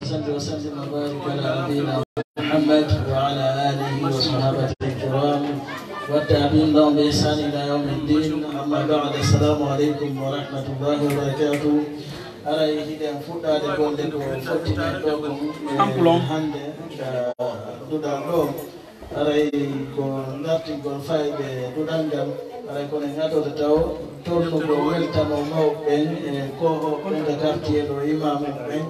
صلى وسلم وبارك على نبينا محمد وعلى آله وصحبه الكرام والتابعين لهم بإحسان إلى يوم الدين. أما بعد، السلام عليكم ورحمة الله وبركاته. أرى هيدا فودا لكم فتنا لكم هند دودان أرى كون ناتي كون فايد دودان دم أرى كون ناتو تاو تورنو بويلتا نو بين كوهو بين كارتيه لو إمام بين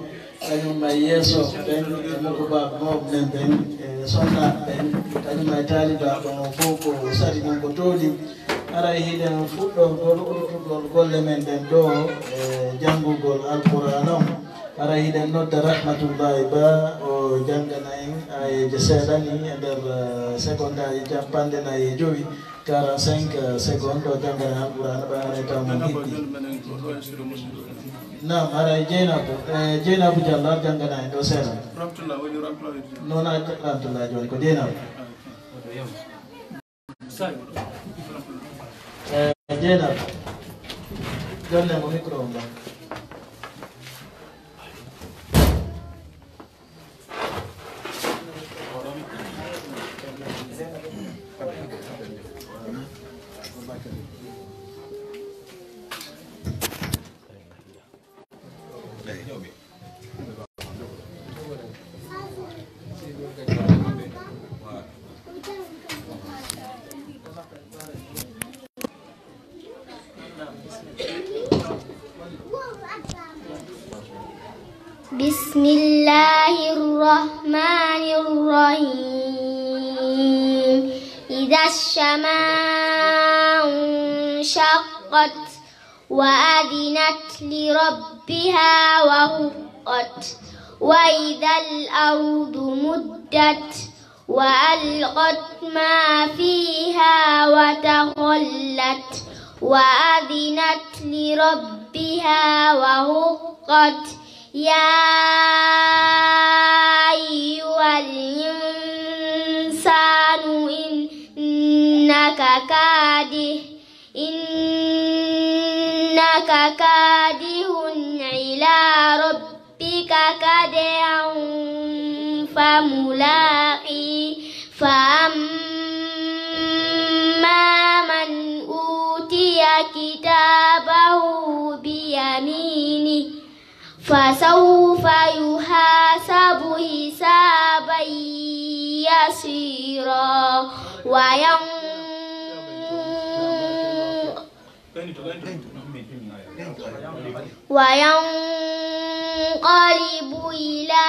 أنيما يسوع بين مكوبا مو بين سونا بين أنيما تالي بابا فوكو ساري نكوتولي أرى هيدا فودا gol men den do jangugol alquranum ara hidan nodda rahmatullahi ba o jangana en ay jesedani nder seconda e jampande na e jowi 45 secondes o jangana alquran ba ara taw mo hiddi na ara jenabu jallar jangana en do sera nona rahmatullahi joni ko jenabu jenabu Donne un microfono. بسم الله الرحمن الرحيم إذا السماء انشقت وأذنت لربها وحقت وإذا الأرض مدت وألقت ما فيها وتخلت وأذنت لربها وحقت يا أيها الإنسان إنك كادح إلى ربك كدحا فملاقيه فأما من أوتي كتابه بيمينه فسوف يحاسب حسابا يسيرا وينقلب إلى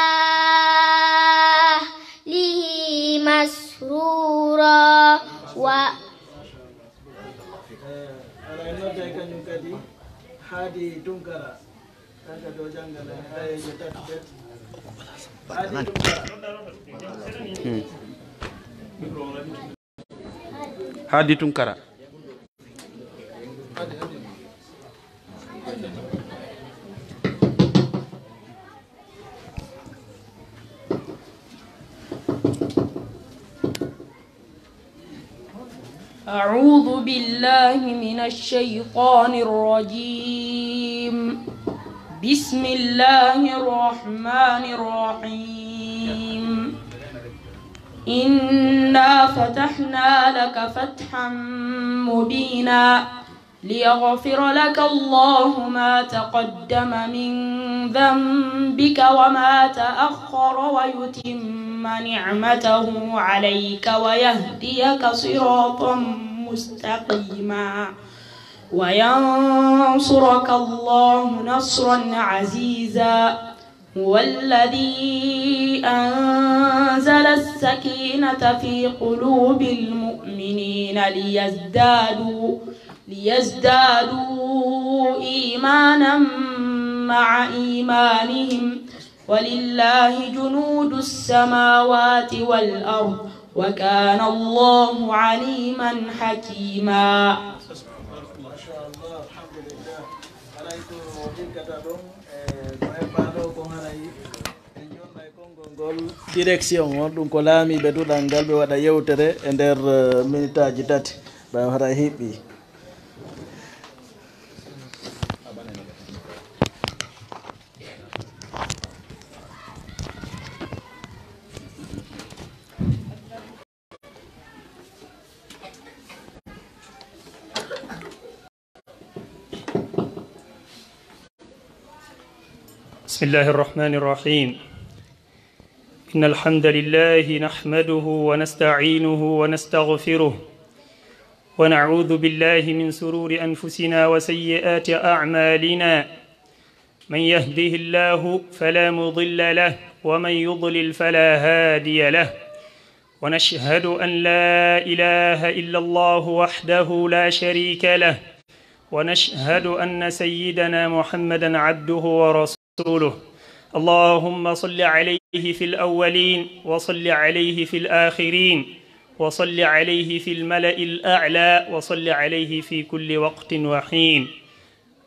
أهله مسرورا Hadi Tunkara. أعوذ بالله من الشيطان الرجيم. بسم الله الرحمن الرحيم. إنا فتحنا لك فتحا مبينا ليغفر لك الله ما تقدم من ذنبك وما تأخر ويتم نعمته عليك ويهديك صراطا مستقيما وينصرك الله نصرا عزيزا هو الذي أنزل السكينة في قلوب المؤمنين ليزدادوا إيمانا مع إيمانهم ولله جنود السماوات والأرض وكان الله عليما حكيما. Direction on ɗum ko laami ɓe duɗal ngal ɓe waɗa yewtere e nder minutaji tati ɓe hara hiɓɓi. بسم الله الرحمن الرحيم إن الحمد لله نحمده ونستعينه ونستغفره ونعوذ بالله من سرور أنفسنا وسيئات أعمالنا من يهده الله فلا مضل له ومن يضلل فلا هادي له ونشهد أن لا إله إلا الله وحده لا شريك له ونشهد أن سيدنا محمدا عبده ورسوله اللهم صل عليه في الأولين وصل عليه في الآخرين وصل عليه في الملأ الأعلى وصل عليه في كل وقت وحين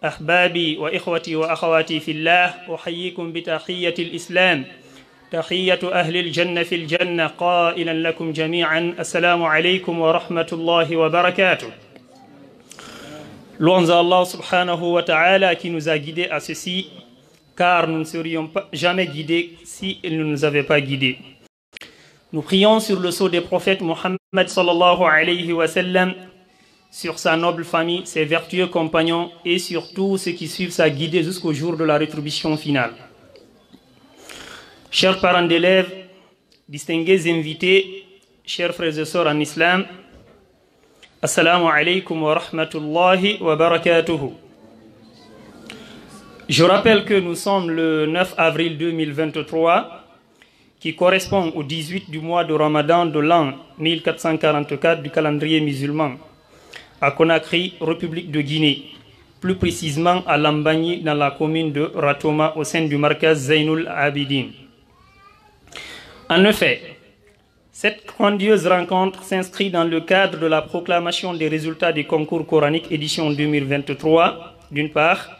أحبابي وإخوتي وأخواتي في الله أحييكم بتحية الإسلام تحية أهل الجنة في الجنة قائلا لكم جميعا السلام عليكم ورحمة الله وبركاته. Louange à Allah subhanahu wa ta'ala qui nous a guidés à ceci, car nous ne serions jamais guidés si il ne nous avait pas guidés. Nous prions sur le sceau des prophètes Mohammed sallallahu alayhi wa sallam, sur sa noble famille, ses vertueux compagnons et sur tous ceux qui suivent sa guidée jusqu'au jour de la rétribution finale. Chers parents d'élèves, distingués invités, chers frères et sœurs en islam, Assalamu alaikum wa rahmatullahi wa barakatuhu. Je rappelle que nous sommes le 9 avril 2023, qui correspond au 18 du mois de Ramadan de l'an 1444 du calendrier musulman, à Conakry, République de Guinée, plus précisément à Lambagny, dans la commune de Ratoma, au sein du Markaz Zainul Abidin. En effet, cette grandiose rencontre s'inscrit dans le cadre de la proclamation des résultats des concours coraniques édition 2023, d'une part,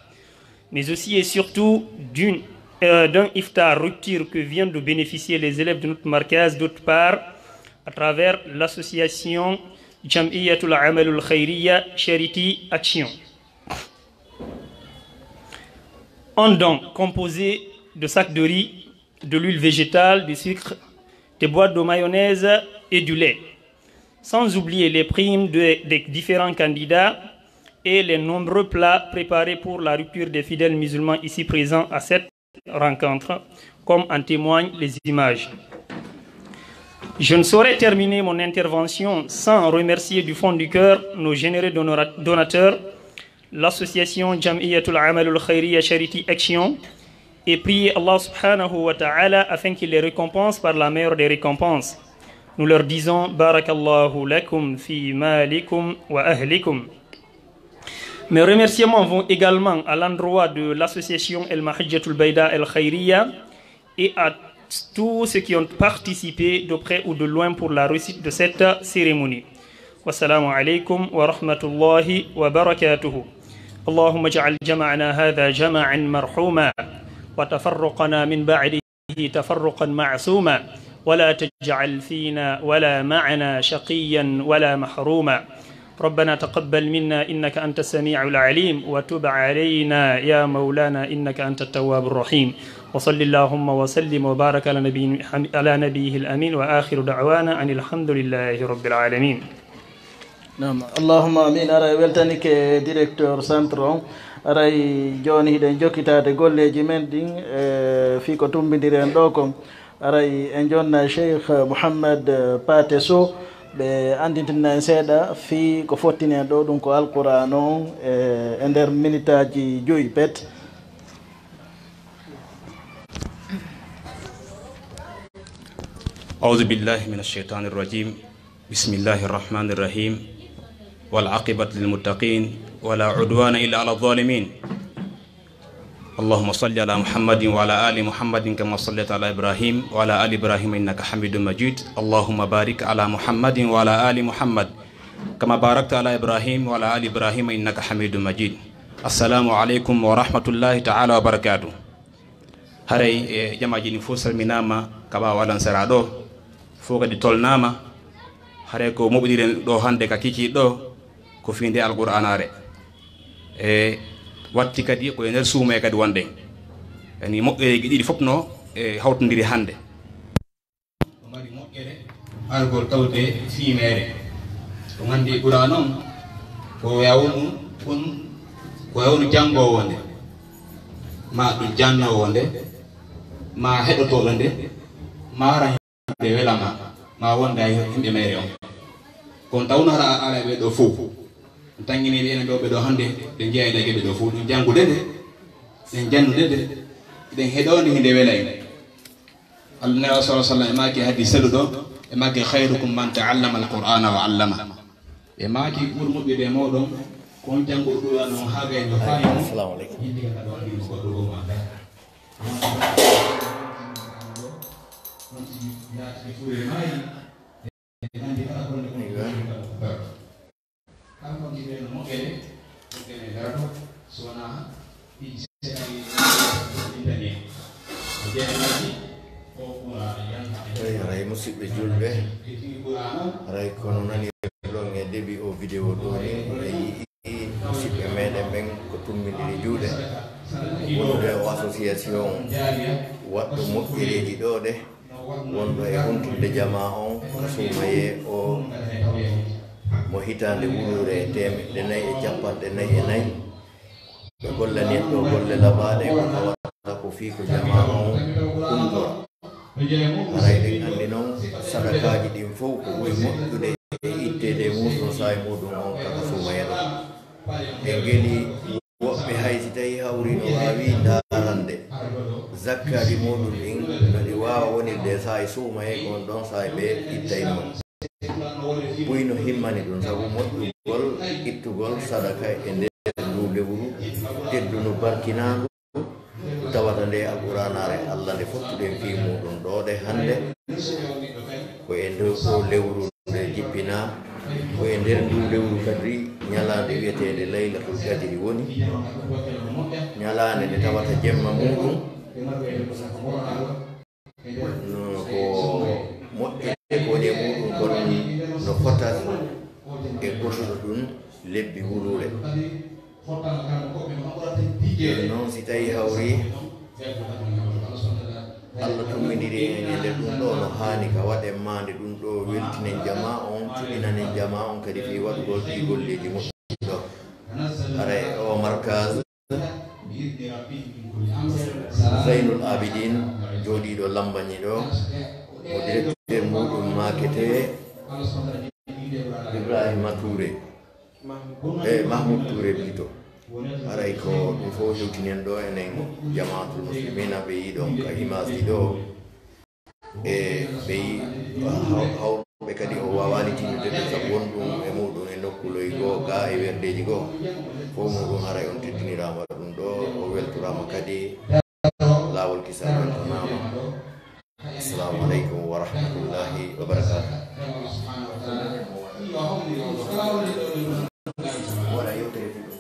mais aussi et surtout d'un iftar rupture que viennent de bénéficier les élèves de notre markaz, d'autre part, à travers l'association Jam'iyatul Amalul Khairiyya Charity Action. Un don composé de sacs de riz, de l'huile végétale, du sucre, des boîtes de mayonnaise et du lait, sans oublier les primes des différents candidats et les nombreux plats préparés pour la rupture des fidèles musulmans ici présents à cette rencontre, comme en témoignent les images. Je ne saurais terminer mon intervention sans remercier du fond du cœur nos généreux donateurs, l'association Jam'iyatul Amalul Khairiyya Charity Action, et prier Allah subhanahu wa ta'ala afin qu'il les récompense par la meilleure des récompenses. Nous leur disons Barakallahu lakum fi malikum wa ahlikum. Mes remerciements vont également à l'endroit de l'association El Mahajjatul Bayda El Khairiyya et à tous ceux qui ont participé de près ou de loin pour la réussite de cette cérémonie. Wassalamu alaikum wa rahmatullahi wa barakatuhu. Allahumma ja'al jama'ana hadha jama'an marhuma وتفرقنا من بعده تفرقا معصوما ولا تجعل فينا ولا معنا شقيا ولا محروما ربنا تقبل منا إنك أنت السميع العليم وتب علينا يا مولانا إنك أنت التواب الرحيم وصل اللهم وسلم وبارك على نبيه الأمين وآخر دعوانا أن الحمد لله رب العالمين. نعم اللهم آمين. أرى weltanike directeur centre aray joni hiɗen jokkitade golleji men ɗin fi ko tumbidiren ɗo kon aray en jonna cheikh mouhammad pate sow ɓe andintina en seeɗa fi ko fottinen ɗo ɗum ko alquran on e nder minute aji joyi pet. أعوذ بالله من الشيطان الرجيم بسم الله الرحمن الرحيم والعاقبة للمتقين ولا عدوان إلا على الظالمين اللهم صل على محمد وعلى آل محمد كما صليت على إبراهيم وعلى آل إبراهيم إنك حميد مجيد اللهم بارك على محمد وعلى آل محمد كما باركت على إبراهيم وعلى آل إبراهيم إنك حميد مجيد السلام عليكم ورحمة الله تعالى وبركاته. هري جماعة نفوس المنامة كبا ولن سرادو فوق دي تولنامة هري كو مبدين دو هاندي كاكيكي دو ko finde alqur'anare e watti kadi ko nder suume kadi wonde ani moƴƴere ɗiɗi fof no e hawtondiri hande mari moƴƴere algol tawde fiimere ko gandi ɓura noon ko yawnu ko yawnu janngowo nde ma ɗum jannowo nde ma heɗotoɗo nde ma ara himɓe welama ma wonda himɓe mayre on kono tawno hara ala ɓe ɗo fof tanginiɓe enen ɗo ɓe ɗo hande ɓe jeeyɗa geɓe ɗo fof ɗum janngude nde ɗen jannude nde ɗen heɗode hinde welay Allah nabi sallallahu alaihi wasallam e maki haddi seluɗo e maki khairukum man ta'allama al-Qur'ana wa 'allama e maki ɓur moƴƴude moɗon kon janngo ɗo no haga en fayi assalamu alaikum yindi ka ɗo andi ko ɗo ma ray musidɓe julɓe ray kono nani ɗon e début o vidéo ɗo ni e yii musidɓe meɗen ɓen ko tummidiri juuɗe wonde o association waɗɗo moƴƴereji ɗo ɗe wonɗo e hunturde jama on ko suumaye o mo hitande wulure e 454 ɓe gollanien ɗo golle laɓaɗe ko watta ko fii ko jama on umtora aray ɗen andi noon sadakaji ɗin fof ko ɓuri moƴƴude e ittede muɗum sahi muɗum on kaka suumaye ɗo e ngeli woɓɓe hay si tawi hawri no wawi darande zakkaji muɗum ɗin no ɗi wawa wonirde sahi suumaye kon ɗon sahi ɓe ittay noon ɓuyno himmani ɗum saabu moƴƴugol ittugol sadaka e nder ndu lewru tedduno barkinandu tawata nde alquranare Allah nde fottuɗen fi muɗum ɗo ɗe hande ko e nder ɗo lewru nde jippina ko e nder ndu lewru kadi ñalande wiyetede laylatul qadri woni ñalande nde tawata jemma muɗum ko moƴƴe ko woni e muɗum kon no fota e gotuɗo ɗum lebbi wulure noon si tawi hawri Allah tummidiri en nder ɗum ɗo no hani ka waɗen mande ɗum ɗo weltinen jama on cuɗinanen jama on kadi fi waɗugol ɗi golleji moƴƴi ɗo aray o markaz Zainul Abidin joɗiɗo Lambañi ɗo o directeur muɗum makete Ibrahima Touré e Mahmoud Touré plutôt aray ko ɗum fof hewtinen ɗo enen jamaatul muslimina ɓe yi ɗon ka image ɗi ɗo e ɓe yi hawɓe kadi o wawani tinude ɗum sabu wonɗum e muɗum e nokkuloy goo ga e werdeji goo fof muɗum haray on teddinirama ɗum ɗo o weltorama kadi lawol kisa weltanama assalamu aleykum wa rahmatullahi wa barakatuh wala yewtere fuɗo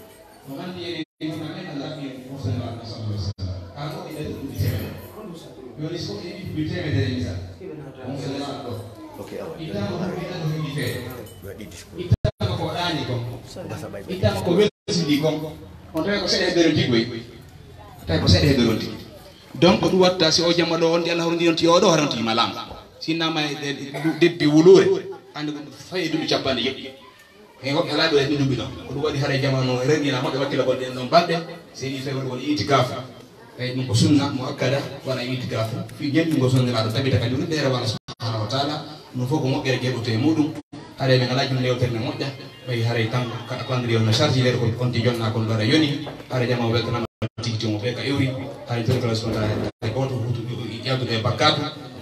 donc ɗum watta si o jamma ɗo on ndi Allah hawrindinti oɗo harantima lam sinnama debbi wulure hande fayi duɓi capanɗe yeɗɗi e woɓɓe ala ɗo e ɗuɗuɓi ɗon ko ɗum waɗi haara jamanu renndina moɓe wakkila gonɗe en ɗon balɗe seeɗi tawi waɗi woni itikafu eyi ɗum ko sunna mo akkada waɗa itikafu fi jeɗɗugo sondiraɗo tabita kadi ɗum ɗeere walla subhanahu wa taala ɗum fof ko moƴƴere jeɗɗoto e muɗum haare ɓe ngala jum lewtere ne moƴƴa ɓayi haaray tan kandiri on no charge lere ko onti jonna kon ɗo aɗa yoni haara jama weltanama tigitimo ɓe ka ewri haara joni subhanahu goto hutu ƴewdude e bakkatu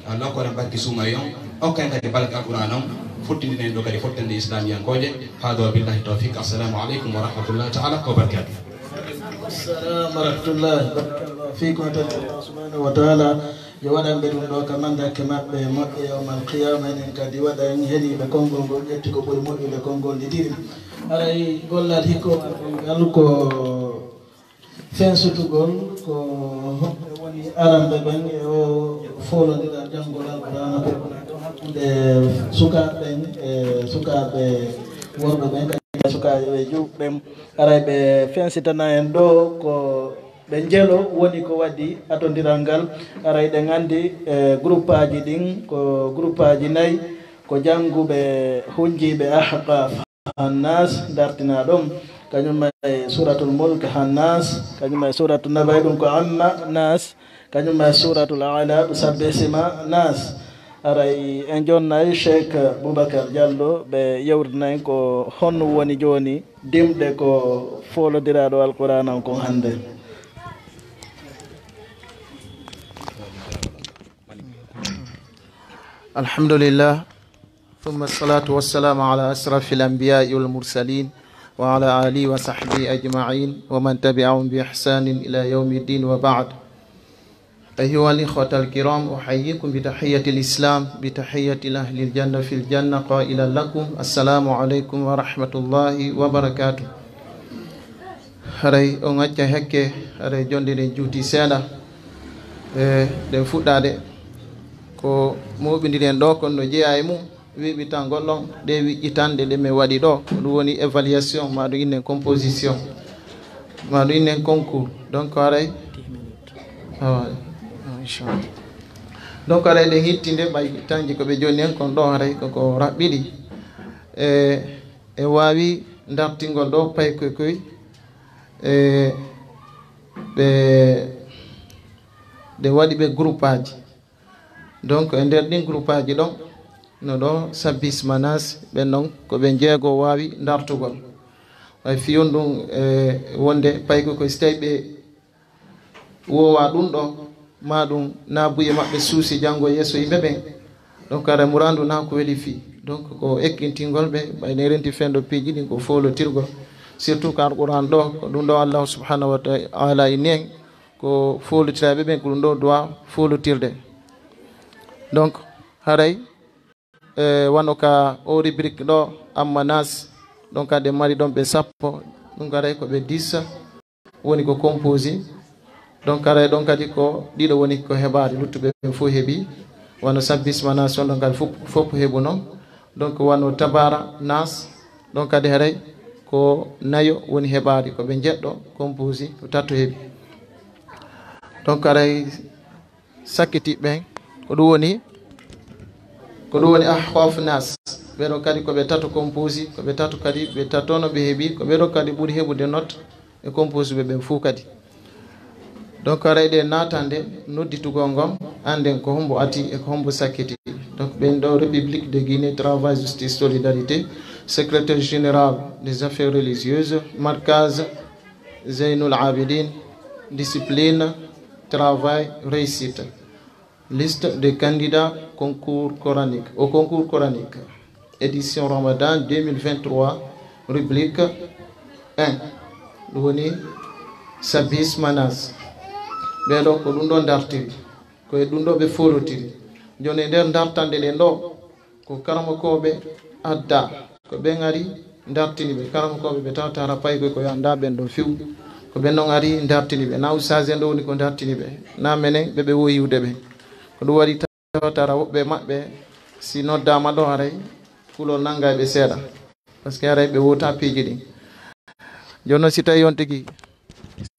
Allah ko en barki suumay on okka kadi balɗe alquran on futtindinen ɗo kadi fottande islamiyankoje hado billahi tawfiq assalamu aleykum wa rahmatullahi taala wa barakatuh assalamu warahmatullahi barakallahu fikum Allah subhanahu wa taala yo waɗanɓe ɗum ɗo ka mandake maɓɓe moƴƴe yawmal qiyama enen kadi waɗa en heeɗiɓe konngol ngol ƴetti ko ɓuri moƴƴude konngol ɗi ɗiɗi aray gollal hikko ngal ko fensutugol ko hoɓɓe woni aranɓe ɓen e o folodira janngol alqurana hakkude sukaɓeɓen e sukaɓe worɓe ɓen kadi sukaɓe juɓɓen aray ɓe fensitana en ɗo ko ɓe jelo woni ko waɗi atodiral ngal aray ɗe gandi groupe aji ɗin ko groupe aji 4 ko jannguɓe hunjiɓe ahqaf annas dartina ɗon kañum e suratul mulk han nas kañum e suratul nabay ɗum ko amma nas kañum e suratul ala ɗo sabbe sima nas aray en jonnayi cheikh boubacar diallo ɓe yewtinayi ko honno woni joni dimɗe ko folodiraɗo alqouran on kon hannde. alhamdulillah thumma salatu wassalamu ala asrafi al-anbiya'i wal mursalin wa ala alihi wa sahbihi ajma'in wa man tabi'ahum bi ihsanin ila yawmi ddin wa ba'd. أيها الإخوة الكرام أحييكم بتحية الإسلام بتحية أهل الجنة في الجنة قائلا لكم السلام عليكم ورحمة الله وبركاته. هري أنجا هكى هري جندي جوتي سنة den fuɗɗade ko moɓidiren ɗo kono no jeeya e mum wiɓi tan gollon ɗe wiƴƴitande ɗe min waɗi ɗo ɗum woni évaluation maɗum innen composition maɗum innen concours donc haray donc aray ɗen hittinde ɓay tanji koɓe joni hen kon ɗo haray koko raɓɓiɗi e wawi dartingol ɗo pay koy ɓe waɗi ɓe groupe aji donc e nder ɗin groupe aji ɗon no ɗo sabbis manas ɓen noon koɓe jeego wawi dartugol way fiyon ɗum wonde pay koy so tawi ɓe wowa ɗum ɗo ma ɗum na buye maɓɓe suusi janngo yeeso yimɓe ɓen donc ara murandu na ko weeli fi donc ko ekkintingol ɓe ɓayne renti fenɗo piiji ɗin ko folotirgol surtout ko alquran ɗo ko ɗum ɗo allahu subhanahu wa taala inni en ko folotiraɓe ɓen ko ɗum ɗo dowa folotirde. donc haray wano ka o rubrique ɗo amma nas donc ade mari ɗon ɓe 10 ɗum haray ko ɓe 10 woni ko composé donc aray ɗon kadi ko ɗiɗo woni ko heɓade luttuɓe ɓen fof heeɓi wano sabbisma nas on ɗon kadi fof heeɓu noon donc wano tabara nas ɗon kadi haray ko nayo woni heɓade koɓe jeɗɗo composé ko tatto heeɓi donc aray sakkitiɓɓen ko ɗum woni ahqaf nas ɓeɗo kadi koɓe tatto composé koɓe tatto kadi ɓe tattono ɓe heeɓi ko ɓeɗo kadi ɓuuri heɓude note e composé ɓe ɓen fof kadi. donc arayɗe natande nodditugol ngol anden ko hombo ati e ko hombo sakkiti donc ɓen ɗo république de Guinée travail justice solidarité secrétaire général des affaires religieuses markaz Zeynoul Abidine discipline travail réussite liste des candidats concours coranique au concours coranique édition Ramadan 2023 rubrique 1 woni Sabis Manas ɓeɗo ko ɗum ɗo dartiri koye ɗum ɗo ɓe folotiri joni e nder dartande ɗen ɗo ko karamakoɓe adda ko ɓen ari dartini ɓe karamakoɓe ɓe tawtara paykoy ko yanda ɓen ɗo few ko ɓen ɗon ari dartini ɓe na usage en ɗo woni ko dartini ɓe na menen ɓeɓe wo yiwde ɓe ko ɗum waɗi tawtara woɓɓe maɓɓe si noddama ɗo haray kulol nangga ɓe seeɗa par ce que haray ɓe wota piiji ɗin joni noon si tawi on tigui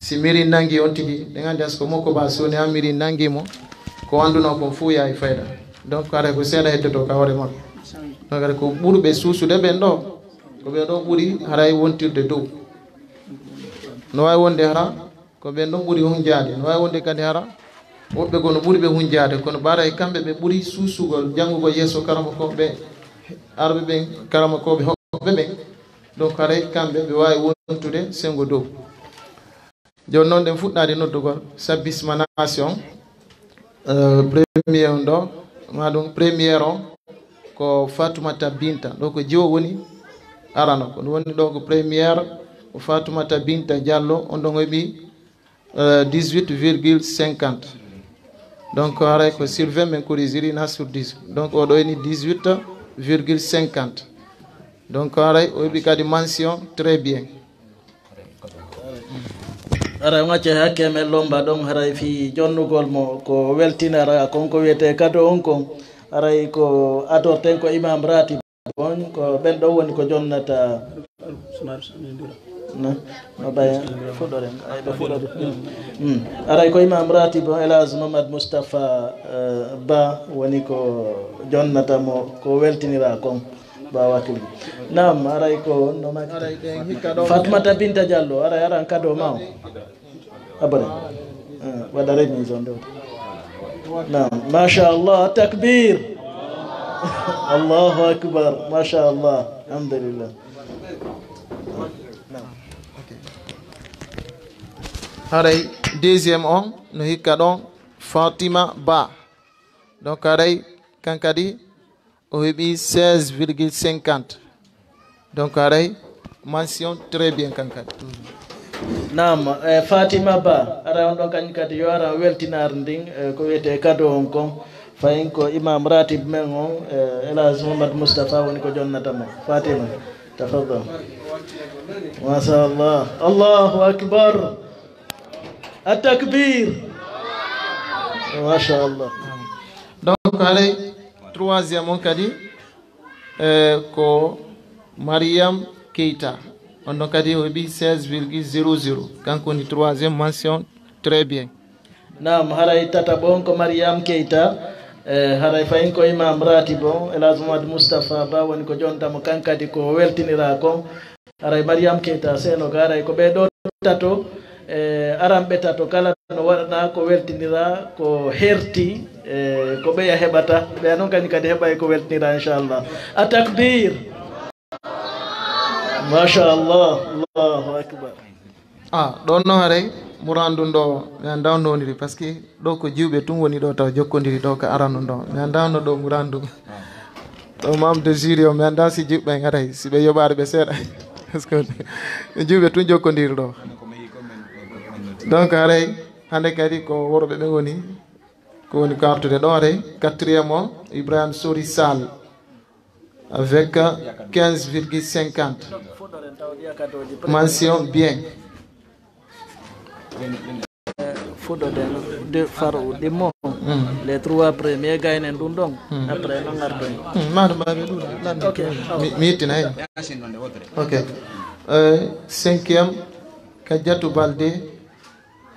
si miri nangi on tigi ɗe gandi asko mokko ba soni ha miri nangimo ko anduno kon fuu yahi fayda donc ara ko seeɗa heddoto ka hoore makko donc ara ko ɓurɓe suusude ɓen ɗo ko ɓen ɗon ɓuuri haray wontirde dow no wawi wonde hara ko ɓen ɗon ɓuuri hunjade no wawi wonde kadi hara woɓɓe ko no ɓuuri ɓe hunjade kono bara e kamɓe ɓe ɓuuri suusugol jangugol yeeso karamakoɓe arɓe ɓen karamakoɓe hoɓɓe ɓen donc haray kamɓe ɓe wawi wontude sengo dow joni noon ɗen fuɗɗade noddugol sabbisma nation premier on ɗo maɗum premiére on ko Fatoumata Binta ɗo ko jiwo woni arano ko ɗum woni ɗo ko premiére ko Fatoumata Binta Diallo on ɗon heeɓi 18,50 donc haray ko sur 20 min corrigiri na sur 10 donc oɗo eni 18,50 donc haray o heeɓi kadi mention très bien. ara ngacce hakke men lomba ɗon haray fi jonnugol mo ko weltinara konko wiyete kado on kon aray ko adorten ko imam ratib on ko ɓen ɗo woni ko jonnata no ɓaya fuɗoren ayɓe fuɗode aray ko imam ratib on Elhadj Mamadou Moustapha Ba woni ko jonnata mo ko weltinira kon bawatuli nam aray ko no ma Fatmata Binta Diallo aray aran kado maw abare wadare ni zondo nam masha Allah takbir Allahu akbar masha Allah alhamdulillah haray deuxième on no hikka ɗon Fatima Ba donc haray kankadi o heɓi 16,50 donc haray mention très bien kankadi nam Fatima Ba ara on ɗon kañum kadi yo ara weltinar ndin ko wiyete cadeau on kon fayin ko imam ratib men on Elhadji Mouhamadou Moustapha woni ko jonnatamo Fatima tafadal masha Allah Allahu akbar التكبير ما شاء الله donc haray troisième on kadi ko Mariam Keita on ɗon kadi o heɓi 16,00 kanko woni troisième mention très bien nam haray tata bon ko Mariam Keita haray fayin ko imam ratib on Elhadji Mouhamadou Moustapha Ba woni ko jontamo kankadi ko weltinira kon haray Mariam Keita seno ga haray ko ɓeɗo tato aramɓe tato kala no waɗana ko weltinira ko herti ko ɓeya heɓata ɓeya noon kañum kadi heɓay ko weltinira inchallah a takbir machallah Allahu akbar ɗon noon haray murandu ndo mi anda on woniri par ce que ɗo ko jiwɓe tun woni ɗo taw jokkodiri ɗo ko arano ɗo mi anda no ɗo murandu ɗo mam de jury o mi anda si jiɓɓe haray si ɓe yoɓare ɓe seeɗa par ce que jiwɓe tun jokkodiri ɗo donc haray hande kadi ko worɓe ɓe woni ko woni kartude ɗo haray quatrième o Ibrahima Sori Sall avec 15,50 mention bien de faro de mo les trois premiers gaynen ɗum ɗon après non ardoy maɗo mbaɓe ɗuɗa mi yettina hen ok cinquième Kadiatou Baldé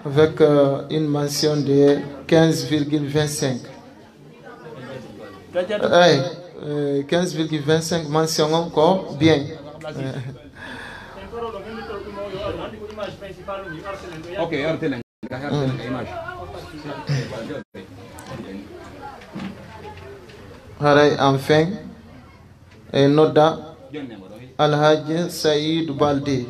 avec une mention de 15,25 15,25 mention encore bien haray enfin nodda Alhaji Saïd Baldé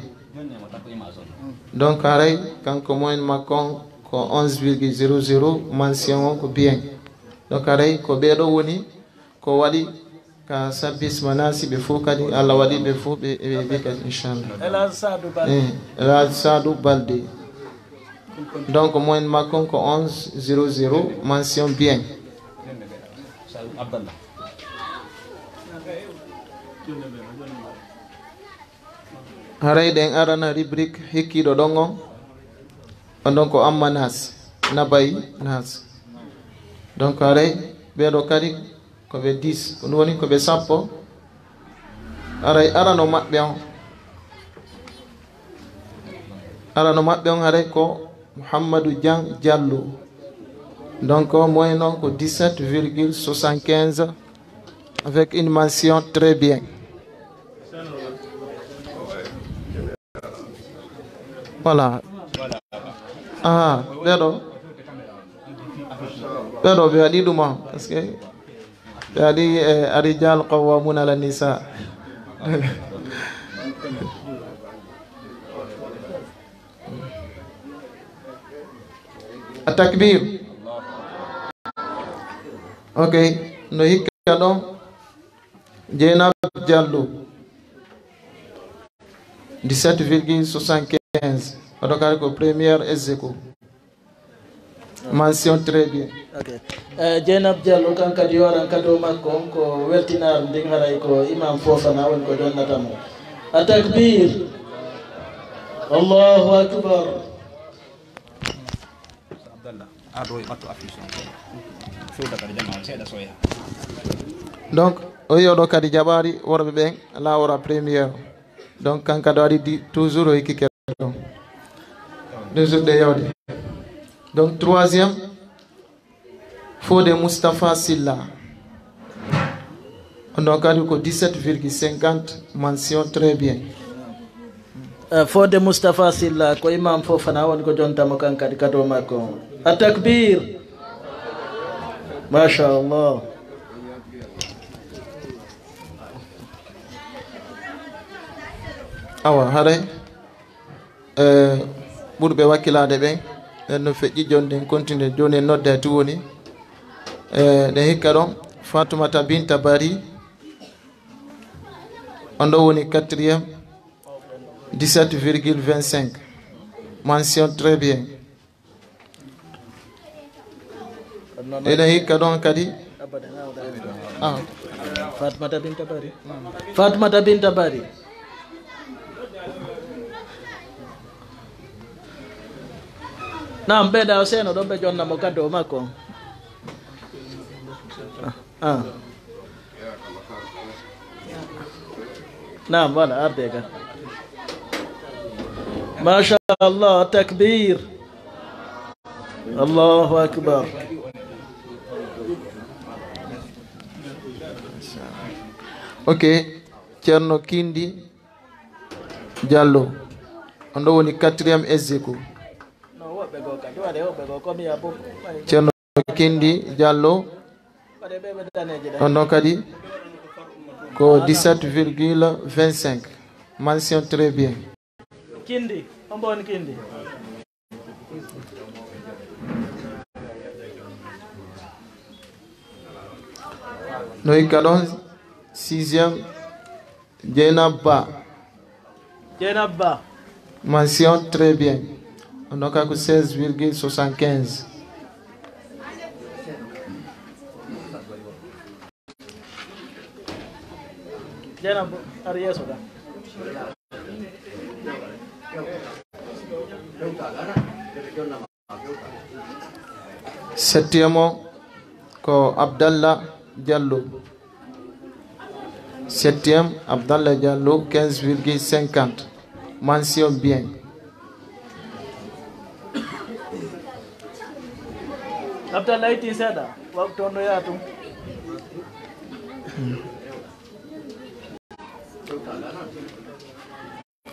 donc haray kanko moyen makko ko 11,00 mention ko bien donc haray ko ɓeɗo woni ko waɗi ka sabbis manasi ɓe fof kadi Allah waɗi ɓe fof ɓe kadi inchallah Elhadji Sadou Baldé donc moyen makko ko 11,00 mention bien haray ɗen arana rubrique hikkiɗo ɗon on donc ko Amma Nas Nabayi Nas donc haray ɓeɗo kadi koɓe 10 ko ɗum woni koɓe 10 haray arano maɓɓe on haray ko Mouhamadou Diang Diallo donc moyen non ko 17,75 avec une mention très bien voilà ɓeɗo ɓe waɗi ɗuma par ce que ɓe waɗi arijal qawwamuna ala nisa a takbir ok no hikka ɗon Dieynab Diallo 17,75 oɗo kadi ko première execo mention très bien Dieynab Diallo kan kadi yoran kado makko on ko weltinar ndin haray ko imam Fofana woni ko jonnatamo a takbir Allahu akbar donc o yoɗo kadi jaɓari worɓe ɓen lawora premiére donc kanka ɗo waɗi toujours o hikki keɗo toujours ɗe yewde donc troisième Fodé Moustapha Silla onon kadi ko 17,50 mention très bien. Fode Moustapha Silla ko imam fofana woni ko jontamo kan kadi kato makko. Atakbir. Masha Allah. Awa hare ɓurɓe wakkilade ɓen no feƴƴi jonde continue joni nodde tu woni ɗe hikka ɗon Fatoumata Binta Bari on ɗo woni 4e 17,25 mention très bien. eɗen hikka ɗon kadi Fatoumata Binta Bari. Fatoumata Binta Bari. Naam, ɓeeɗa o seeno ɗon ɓe jonnamo kaddo makko. Naam, voilà, arde ka. Masha Allah, takbir. Allahu akbar. Ok, Ceerno Kindi Diallo on ɗo woni 4e execo. Ceerno Kindi Diallo on ɗon kadi ko 17,25 mention très bien. Kindi, on bon Kindi. No hikka ɗon 6e Dieynab Ba. Dieynab Ba. Mention très bien. On a 16,75. Dieynab Arias oda. Septième ko Abdallah Diallo. 7e Abdallah Diallo 15,50 mention bien. Abdallah iti seda waktu ono yatum.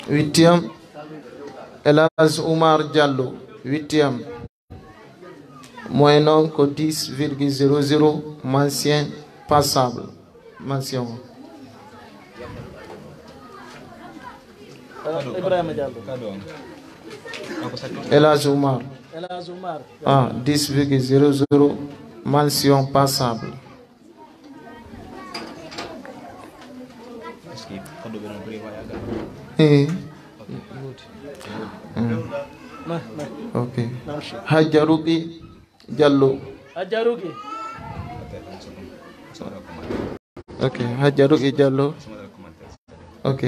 8e Elhadj Oumar Diallo 8e moyen ko 10,00 mention passable mention. Ibrahima Diallo. Elhadj Oumar. Elhadj Oumar. 10,00 mention passable. Ok. Hadjaruki Diallo. Hadjaruki. Ok. Hadjaruki Diallo. Ok.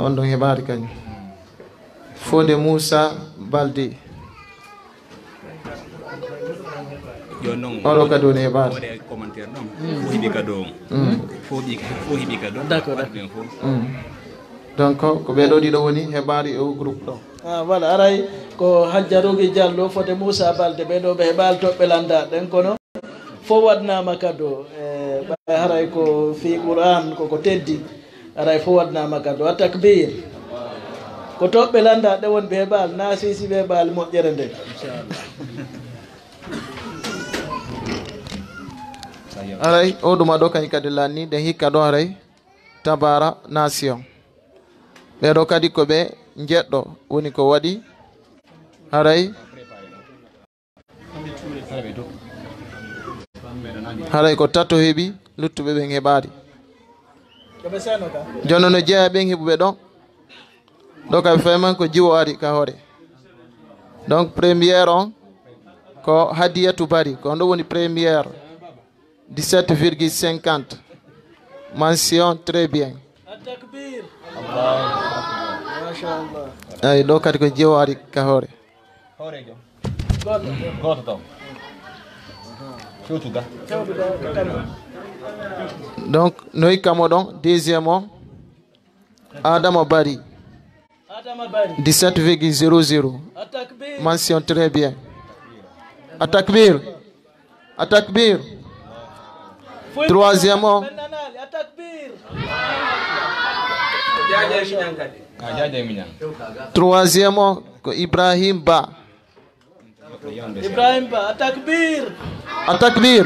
On ɗon heɓari kañum. Fode Moussa Balde. oɗo kadi woni heɓade. Donc ko ɓeɗo ɗiɗo woni heɓari e groupe ɗo. Voilà, aray ko Hadjaruki Diallo Fode Moussa Balde ɓeɗo ɓe heɓali toɓɓe landaɗen kono fo waɗnama kado ɓay haray ko fi Qur'an koko teddi aray fo waɗnama kado. A takbir. Ko toɓɓe landaɗe won ɓe heɓali na sisi ɓe heɓali moƴƴere nde. aray o ɗuma ɗo kañ kadi lanni ɗen hikka ɗo aray Tabara Nation ɓeɗo kadi ko ɓe jeɗɗo woni ko waɗi haray ko tato heeɓi luttuɓe ɓen heɓari jonno no jeeya ɓen heɓuɓe ɗon ɗo kaɓe fayman ko jiwo ari ka hoore. Donc premiére on ko Hadiyatou Bari ko on ɗo woni premiére 17,50 mention très bien. Ay ɗo kadi ko jiwo ari ka hoore. Donc no hikka mo ɗon deuxième o Adama Bari 17,00. Mention très bien. Atakbir. Atakbir. Troisièmement. Troisièmement, Ibrahim Ba. Ibrahim Ba, Atakbir. Atakbir.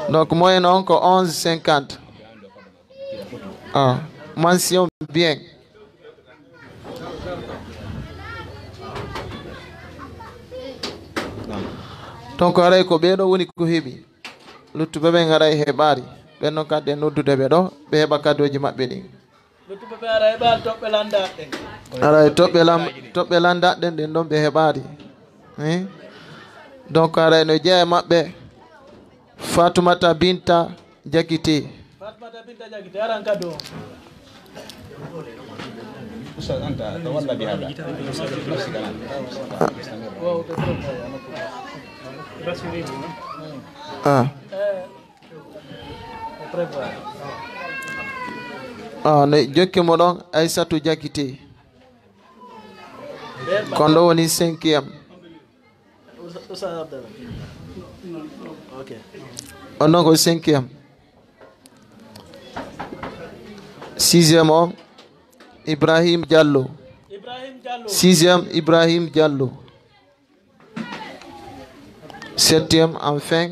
Donc, moyen encore 11,50. Ah, mention bien. Donc, aray ko beeɗo woni ko heɓi luttuɓe ɓe garay heɓaari ɓenno kadde noddude ɓe ɗo ɓe heɓa kadoji maɓɓe ɗin aray toɓɓe landaɗen ɗen ɗon ɓe heɓaari donc aray no jeeya maɓɓe Fatoumata Binta Jakite. No jokki mo ɗon Aissatou Jakite kon ɗo woni 5e. On ɗon ko 5e. 6e o Ibrahim Diallo. 6e Ibrahim Diallo. 7e enfin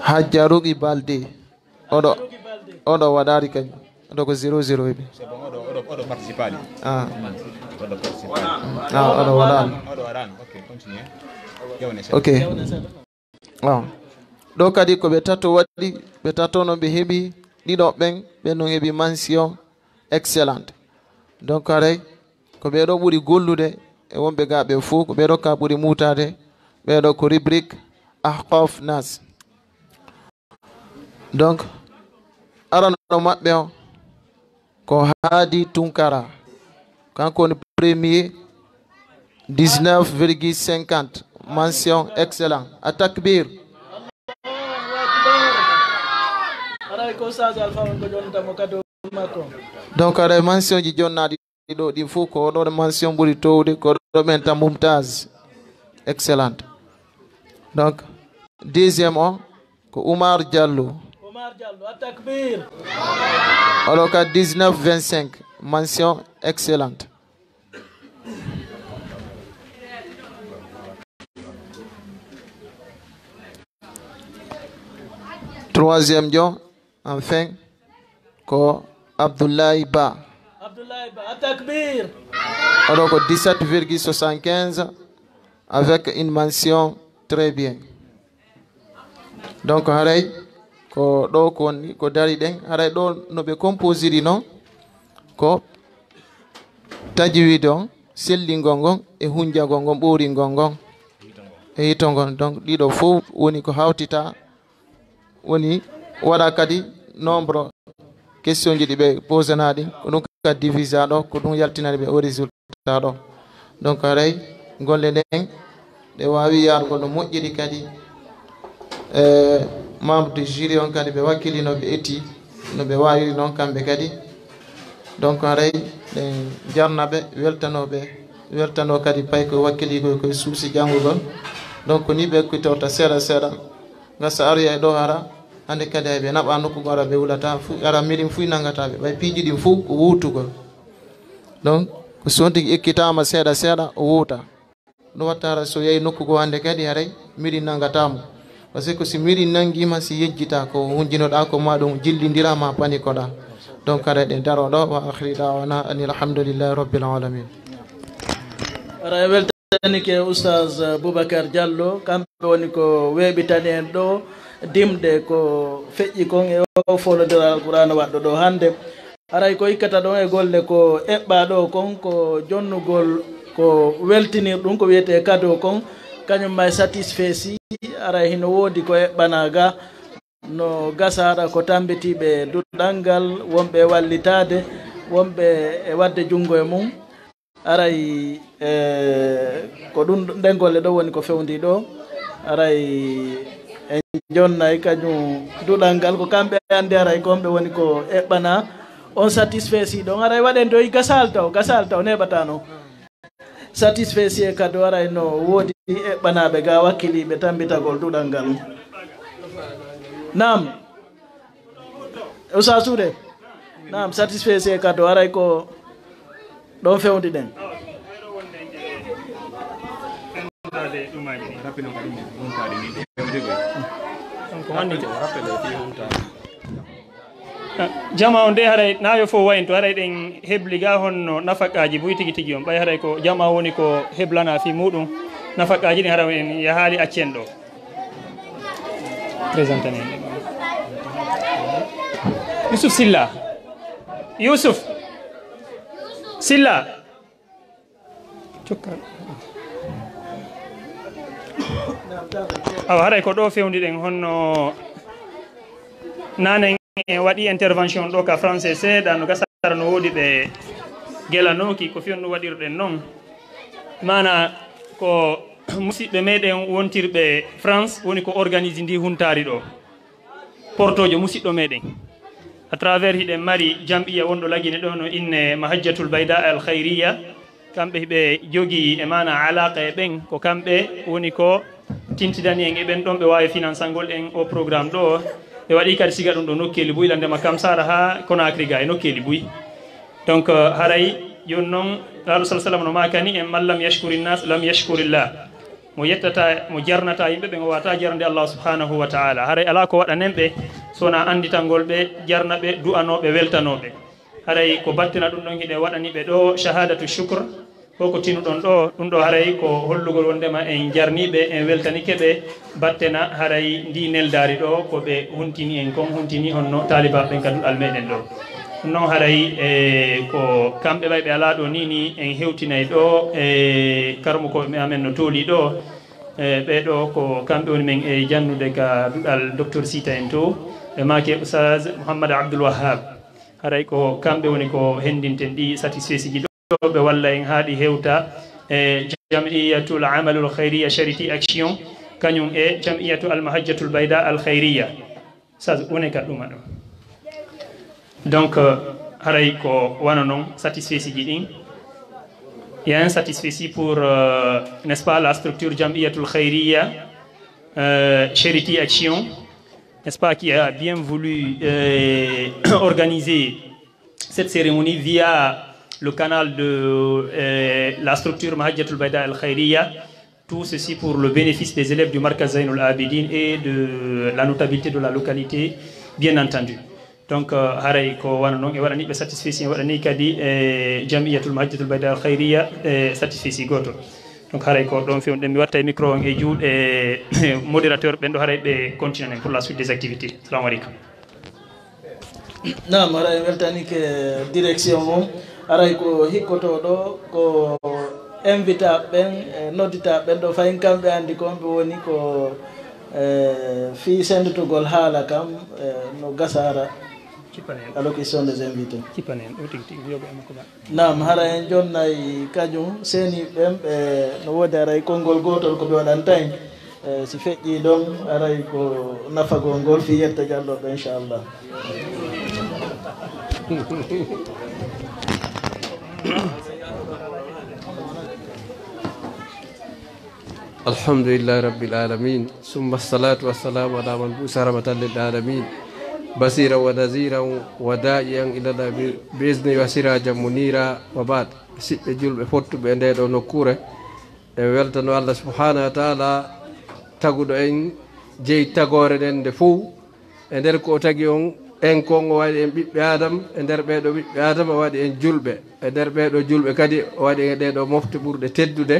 Hadjarougi Balde. Oɗo waɗari kañum oɗo ko 00 heɓi. Oɗo participali. Oɗo waɗani. Ok. Ɗo kadi ko ɓe tato waɗi ɓe tato no ɓe heɓi ɗiɗo ɓen ɓe non heɓi mention excellente. Donc aray ko ɓeɗo ɓuri gollude e wonɓe ga ɓe fou ko ɓeɗo ka ɓuri mutade ɓeɗo ko rubrique Ahqaf Nas. Donc arano maɓɓe o ko Hadi Tunkara kanko woni premier 19,50 mention excellent. Atakbir. Donc aɗa mention ji jonnaɗi ɗo ɗi fof ko oɗo mention ɓuri towde ko ɗo ɓen tan Mumtaz excellent. Donc deuxième o ko Oumar Diallo. Atakbir. Oɗo ka 19,25 mention excellent. Troisième jo enfin ko Abdoulaye Ba. Atakbir. Alors que 17,75 avec une mention très bien. Donc haray ko ɗo ko dari ɗen haray ɗo no ɓe composiri noon ko tajwid on sellingol ngon e hunjagol ngon ɓoringol ngon e hitongol. Donc ɗiɗo fof woni ko hawtita woni waɗa kadi nombre question ji ɗi ɓe posanaɗi ko ɗum kadi divisa ɗo ko ɗum yaltinani ɓe o résultat ɗo. Donc aray golle ɗen ɗe wawi yargo no moƴƴiri kadi membre de jury on kadi ɓe wakkilino ɓe eti no ɓe wawiri noon kamɓe kadi. Donc aray ɗen jarnaɓe weltano kadi pay ko wakkiligo koye suusi janngugol. Donc ni ɓe ekkitowta seeɗa seeɗa gasa aroya e ɗo hara hande kadi hay ɓe naɓa nokkugo ara ɓe wulata ara miɗin fuy nangataɓe ɓay piiji ɗin fou ko wuutugol. Donc ko sontigi ekkitama seeɗa seeɗa o wuuta ɗum watta hara so yeehi nokkugo hande kadi haray miɗin nangatamo par ce que si miɗin nanguima si yejjita ko hunjinoɗa ko ma ɗum jillidirama pani koɗa. Donc haray ɗe daro ɗo wa akhiri dawana ani alhamdulillahi rabbil alamin. Ara weltanike oustaz Boubacar Diallo kamɓe woni ko weɓitani en ɗo dimde ko feƴƴi kon e o folodira alqur'ana waɗɗo ɗo hande. Aray ko ikkata ɗon e golle ko eɓɓa ɗo kon ko jonnugol ko weltinir ɗum ko wiyete cadeau kon kañum may satisfait si aray hino woodi ko eɓɓana ga no gasaɗa ko tambitiɓe duɗɗal ngal wonɓe wallitade wonɓe e wadde junngo e mum. Aray ko ɗum nden golle ɗo woni ko fewndi ɗo aray en jonnay kañum duɗal ngal ko kamɓe andi aray komɓe woni ko eɓɓana on satisfait si ɗon aray waɗen to gasal taw neɓatano satisfait si e kadi waray no woodi eɓɓanaɓe ga wakkiliɓe tambitagol ɗuɗal ngal nam usa suude nam satisfait si e kadi waray ko ɗon fewndi ɗen jama on nde haray nayo fof wayin to haray ɗen hebliga honno nafaqaji boyi tigi tigi on ɓay haray ko jama woni ko heblana fi muɗum nafaqaji ɗin haray en yahaali accen ɗo présentane Yusuf Silla Yusuf Silla awa haray ko ɗo fewndi ɗen honno nane en waɗi intervention ɗo ka français seeɗa no gasara no woodi ɓe gelanoki ko fiyon no waɗirɗen noon mana ko musidɓe meɗen wontirɓe France woni ko organise ndi huntari ɗo portojo musidɗo meɗen à travers hiɗen mari jamɓiya wonɗo lagine ɗo no inne mahajjatul bayda al khayriya kamɓe hiɓe jogui e mana alaqa e ɓen ko kamɓe woni ko tintidani en e ɓen ɗon ɓe wawi financangol en o programme ɗo ɓe waɗi kadi siga ɗum ɗo nokkeli buy landema kam sara ha Conakry ga e nokkeli buy donc haray joni noon laɗo sah sallam no makani en man lam yashkuri nnas lam yashkurillah mo yettata mo jarnata yimɓe ɓe o wata jarde Allah subhanahu wa taala haray ala ko waɗanen ɓe sona anditangol ɓe jarna ɓe du'anoɓe weltanoɓe haray ko battina ɗum ɗon hiɗe waɗaniɓe ɗo shahadatu shukre ko tinuɗon ɗo ɗum ɗo haray ko hollugol wondema en jarniɓe en weltanike ɓe battena haray ndi neldari ɗo ko ɓe huntini en kon huntini honno talibaɓe ka duɗal meɗen ɗo ɗum noon haray ko kamɓe ɓay ɓe ala ɗo nini en hewtinay ɗo e karmo koɓe amen no tooli ɗo ɓeɗo ko kamɓe woni men e jannude ka duɗal docteur Sita en to ɓe make Oustaz Mouhammad Abdoul Wahab haray ko kamɓe woni ko hendinten ɗi satisfait ji ɗo ɓe walla en haaɗi hewta e jamiyatul amalul khayriya charity action kañum e jamiyatu almahajjatul bayda al khayriya sa wone ka ɗuma ɗo donc haray ko wana noon satisfait ji ɗin il y a un satisfait pour n'est-ce pas la structure jamiyatul khayriya charity action n'est-ce pas qui a bien voulu organiser cette cérémonie via le canal de la structure Mahajjatul Bayda al Khayriya, tout ceci pour le bénéfice des élèves du Markaz Zainul Abidin et de la notabilité de la localité, bien entendu. Donc, haray ko wana non e waɗani ɓe satisfaction waɗani kadi jamiyatul Mahajjatul Bayda al Khayriya satisfaction goto. Donc haray ko ɗon fewɗen mi watta micro on e juuɗe modérateur ɓen ɗo haray ɓe continue pour la suite des activités. Assalamu aleykum. Nam haray weltanike direction mum aray ko hikkoto ɗo ko invita ɓen noddita ɓen ɗo fayin kamɓe andi konɓe woni ko fi sendutugol haala kam no gasara allocution des invités nam hara en jonnay kañum seni ɓen ɓe no woodi aray konngol gotol ko ɓe waɗantayn si feƴƴi ɗon aray ko nafagol ngol fi yetta jalloɓe inchallah. الحمد لله رب العالمين ثم الصلاة والسلام على من بعث رحمة للعالمين بصيرا ونذيرا وداعيا إلى الله بإذنه وسراجا منيرا وبعد سيد جلب فوت بأنديد ونكورة weltano Allah subhanahu wa ta'ala taguɗo en jeyi tagore nden nde fo e nder ko tagi on en kon o waɗi en ɓiɓɓe adam e nder ɓeɗo ɓiɓɓe adam o waɗi en julɓe e nder ɓeɗo julɓe kadi o waɗi en ɗeɗo mofte ɓurɗe teddude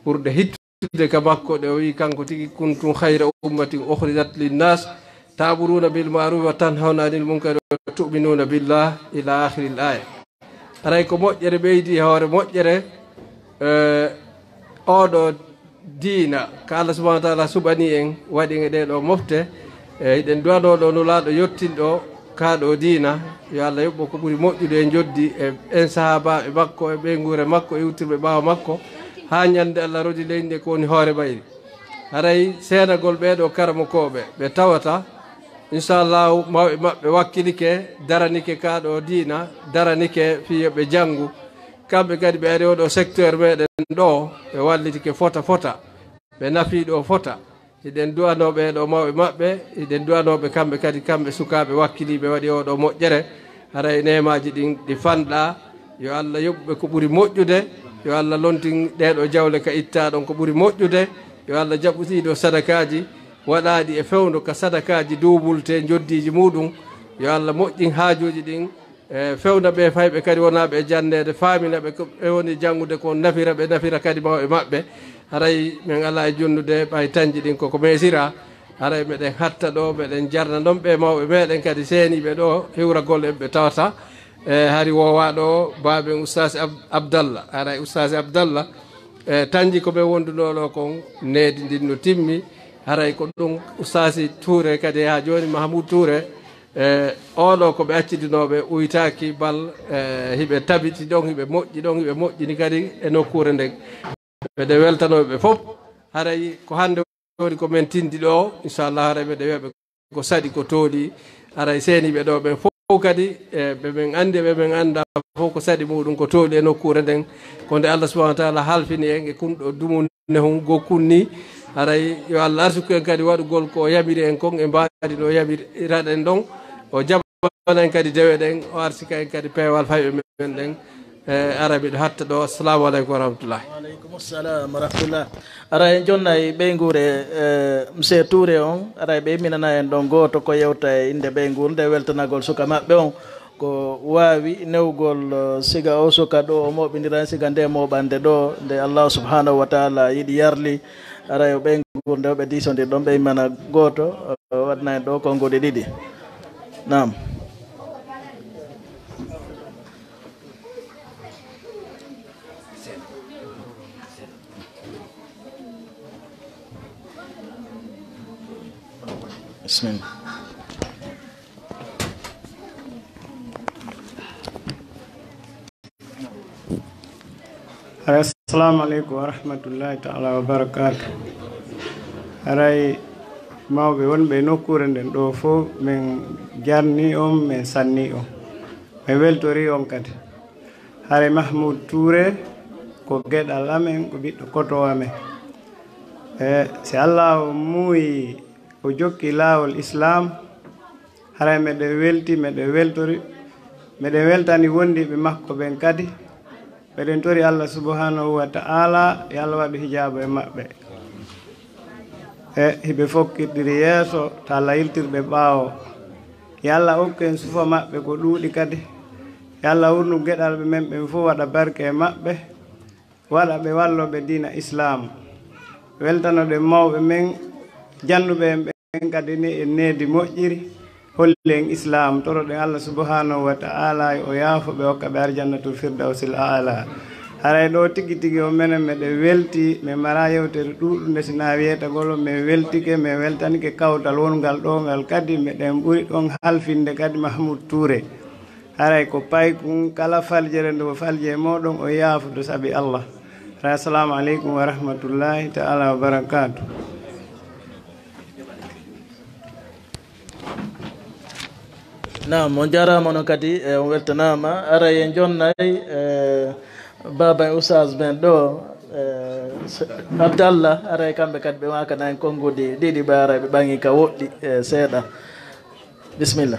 ɓurɗe hittude ka makko ɗe o wi kanko tigi kuntum hayra ummatin ukhrijat linnas taburuna bil ma'ruf wa tanhawna anil munkar wa tu'minuna billah ila akhiril aya aray ko moƴƴere ɓeydi hoore moƴƴere oɗo diina ko Allah subhanahu wa ta'ala suɓani en waɗi e ɗeɗo mofte eɗen duwanoɗo nulaɗo yettinɗo kaɗo diina yo Allah yoɓɓo ko ɓuuri moƴƴude e joddi e en sahabaɓe makko e ɓe guure makko e yewtirɓe ɓawa makko ha ñande Allah rodi leydi ko woni hoore mayri haray senagol ɓeɗo karamo koɓe ɓe tawata inchallah mawɓe maɓɓe wakkilike daranike kaɗo diina daranike fiyoɓe janngu kamɓe kadi ɓe ari oɗo secteur meɗen ɗo ɓe wallitike fota ɓe nafiɗo fota iɗen duwanoɓe ɗo mawɓe maɓɓe iɗen duwanoɓe kamɓe kadi kamɓe sukaɓe wakkiliɓe waɗi oɗo moƴƴere haray nemaji ɗin ɗi fanɗa yo Allah yoɓɓe ko ɓuuri moƴƴude yo Allah lontin ɗeɗo jawle ka itta ɗon ko ɓuuri moƴƴude yo Allah jaɓɓutiɗo sadakaji waɗaɗi e fewndo ka sadakaji duubulte joddiji muɗum yo Allah moƴƴin haajuji ɗin fewna ɓe fayɓe kadi wonaɓe e jannede famina ɓe ɓe woni janngude ko nafira ɓe nafira kadi mawɓe maɓɓe haray min ala e jonnude ɓay tanji ɗin koko mesira haray meɗen hatta ɗo meɗen jarna ɗon ɓe mawɓe meɗen kadi seeniɓe ɗo hiwragol en ɓe tawata hari wowaɗo baɓe oustasi abdallah haray oustasi abdallah tanji ko ɓe wondunoɗo kon needi ndin no timmi haray ko ɗum oustasi touré kadi ha joni mahamoud touré oɗo ko ɓe accidinoɓe uytaki bal hiɓe tabiti ɗon hiɓe moƴƴi ɗon hiɓe moƴƴini kadi e nokkure nden ɓeɗe weltanoɓe fof haray ko hande woni ko men tindi ɗo inchallah haray ɓeɗe wiyaɓe ko saɗi ko tooɗi haray seniɓe ɗo ɓe fof kadi ɓe men andi ɓe men anda fof ko saɗi muɗum ko tooɗi e nokkure nden ko nde Allah subahana wa taala halfini en e kunɗo dumunne hon gokkun ni haray yo Allah arsuku en kadi waɗugol ko yamiri en kon e mbaɗi ɗo yamiraɗen ɗon o jaɓana en kadi dewe ɗen o arsika en kadi peewal fayɓe men ɗen arabi ɗo hatta ɗo assalamu aleykum wa rahmatullah. Waaleykum salam wa rahmatullah. Ara en jonnay ɓeygure monsieur Touré on ara ɓe minana en ɗon goto ko yewta e inde ɓeygur nde weltanagol suka maɓɓe on ko wawi newgol siga o suka ɗo o moɓidiran siga nde moɓande ɗo nde Allah subhanahu wa taala yiɗi yarli ara yo ɓeygur nde ɓe disodir ɗon ɓe mana goto waɗna en ɗo konngudi ɗiɗi. Naam. Bismillah. Assalamu alaikum wa rahmatullahi ta'ala wa barakatuh. Haray mawɓe wonɓe nokkure nden ɗo fof min jarni on min sanni on min weltori on kadi haray Mahmoud Touré ko geɗal amen ko ɓiɗɗo koto amen si Allah muuyi o jokki laawol islam haray meɗen welti meɗen weltori meɗen weltani wondiɓe makko ɓen kadi meɗen tori Allah subhanahu wa ta'ala yo Allah waɗu hijaba e maɓɓe hiɓe fokkitiri yeeso ta Allah yiltirɓe ɓaawo yo Allah hokku en sufa maɓɓe ko ɗuuɗi kadi yo Allah wurnu geɗalɓe men ɓen fof waɗa barke e maɓɓe waɗa ɓe walloɓe diina islam weltanoɗe mawɓe men jannuɓe en ɓen kadi ni en needi moƴƴiri holli en islam toroɗen Allah subhanahu wa ta'ala o yaafoɓe hokka ɓe arjannatul firdausil a'la haray ɗo tigi tigi o menen meɗen welti min mara yewtere ɗuɗɗunde sina wiyetagol min weltike min weltanike kawtal wongal ɗo ngal kadi meɗen ɓuri ɗon halfinde kadi Mahmoud Touré haray ko paykum kala faljere nde o falje moɗon o yaafudo sabi Allah. Assalamu aleykum wa rahmatullahi ta'ala wa barakatuh. Naam, on jarama no kadi on weltanama ara en jonnay baba oustaz ben ɗo Abdallah ara kamɓe kadi ɓe wakana en konngudi ɗiɗi ɓe ara ɓe ɓangi ka woɗɗi seeɗa bisimilla.